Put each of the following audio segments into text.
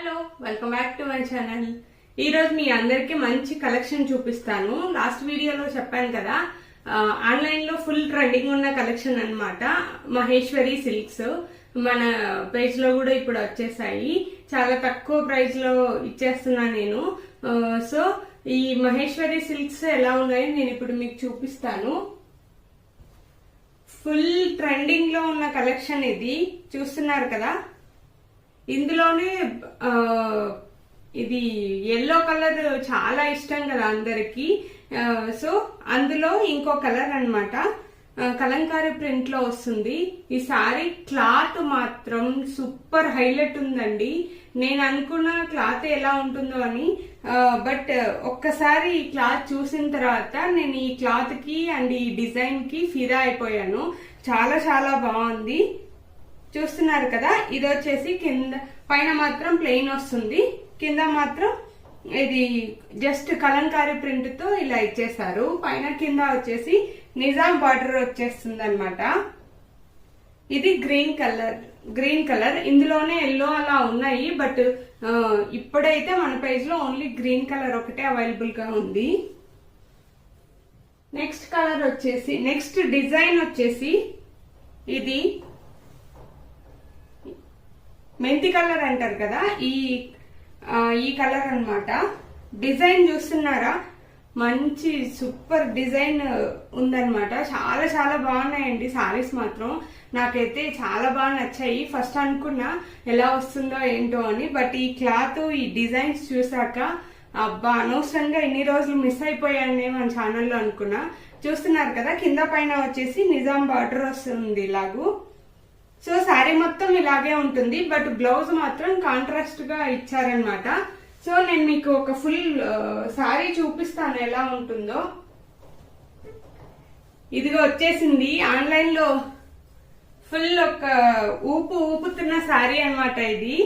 Hello, welcome back to my channel. ఈ రోజు మీ అందరికి మంచి కలెక్షన్ చూపిస్తాను. లాస్ట్ వీడియోలో చెప్పాను కదా, ఆన్లైన్ లో ఫుల్ ట్రెండింగ్ ఉన్న కలెక్షన్ అన్నమాట. మహేశ్వరి సిల్క్స్ మన పేజ్ లో కూడా ఇప్పుడు వచ్చేసాయి. చాలా తక్కువ ప్రైస్ లో ఇచ్చేస్తున్నా నేను. సో ఈ మహేశ్వరి సిల్క్స్ ఎలా ఉన్నాయో నేను ఇప్పుడు మీకు చూపిస్తాను. ఫుల్ ట్రెండింగ్ లో ఉన్న కలెక్షన్ ఇది చూస్తున్నారు కదా. ఇందులోనే ఇది ఎల్లో కలర్ చాలా ఇష్టం కదా అందరికి. సో అందులో ఇంకో కలర్ అన్నమాట, కలంకారీ ప్రింట్ లో వస్తుంది. ఈ సారీ క్లాత్ మాత్రం సూపర్ హైలైట్ ఉందండి. నేను అనుకున్న క్లాత్ ఎలా ఉంటుందో అని, బట్ ఒక్కసారి ఈ క్లాత్ చూసిన తర్వాత నేను ఈ క్లాత్ కి అండ్ ఈ డిజైన్ కి ఫిదా అయిపోయాను. చాలా చాలా బాగుంది. చూస్తున్నారు కదా, ఇది వచ్చేసి కింద పైన మాత్రం ప్లెయిన్ వస్తుంది, కింద మాత్రం ఇది జస్ట్ కలంకారీ ప్రింట్ తో ఇలా ఇచ్చేసారు. పైన కింద వచ్చేసి నిజాం బార్డర్ వచ్చేస్తుంది అనమాట. ఇది గ్రీన్ కలర్ ఇందులోనే ఎల్లో అలా ఉన్నాయి, బట్ ఇప్పుడైతే మన పేజ్ లో ఓన్లీ గ్రీన్ కలర్ ఒకటే అవైలబుల్ గా ఉంది. నెక్స్ట్ డిజైన్ వచ్చేసి ఇది మెంతి కలర్ అంటారు కదా, ఈ కలర్ అన్నమాట. డిజైన్ చూస్తున్నారా, మంచి సూపర్ డిజైన్ ఉందన్నమాట. చాలా చాలా బాగున్నాయండి సారీస్ మాత్రం. నాకైతే చాలా బాగా నచ్చాయి. ఫస్ట్ అనుకున్నా ఎలా వస్తుందో ఏంటో అని, బట్ ఈ క్లాత్ ఈ డిజైన్స్ చూసాక అబ్బా అనవసరంగా ఇన్ని రోజులు మిస్ అయిపోయాను మన ఛానల్లో అనుకున్నా. చూస్తున్నారు కదా, కింద పైన వచ్చేసి నిజాం బార్డర్ వస్తుంది ఇలాగూ. సో శారీ మొత్తం ఇలాగే ఉంటుంది, బట్ బ్లౌజ్ మాత్రం కాంట్రాస్ట్ గా ఇచ్చారనమాట. సో నేను మీకు ఒక ఫుల్ శారీ చూపిస్తాను ఎలా ఉంటుందో. ఇదిగో వచ్చేసింది ఆన్లైన్ లో ఫుల్ ఒక ఊపుతున్న శారీ అనమాట ఇది.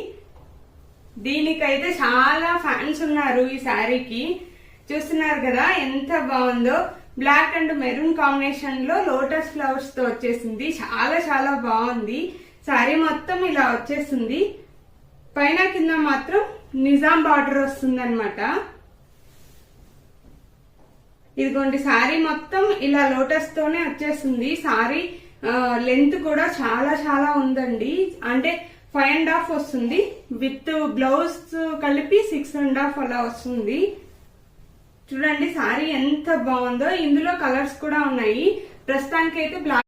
దీనికైతే చాలా ఫ్యాన్స్ ఉన్నారు ఈ శారీకి. చూస్తున్నారు కదా ఎంత బాగుందో. బ్లాక్ అండ్ మెరూన్ కాంబినేషన్ లో లోటస్ ఫ్లవర్స్ తో వచ్చేసింది. చాలా చాలా బాగుంది. శారీ మొత్తం ఇలా వచ్చేసింది. పైన కింద మాత్రం నిజాం బార్డర్ వస్తుంది అనమాట. ఇదిగోండి శారీ మొత్తం ఇలా లోటస్ తోనే వచ్చేసింది. శారీ లెంత్ కూడా చాలా చాలా ఉందండి. అంటే 5.5 వస్తుంది, విత్ బ్లౌజ్ కలిపి 6.5 అలా వస్తుంది. చూడండి శారీ ఎంత బాగుందో. ఇందులో కలర్స్ కూడా ఉన్నాయి. ప్రస్తుతానికి అయితే బ్లాక్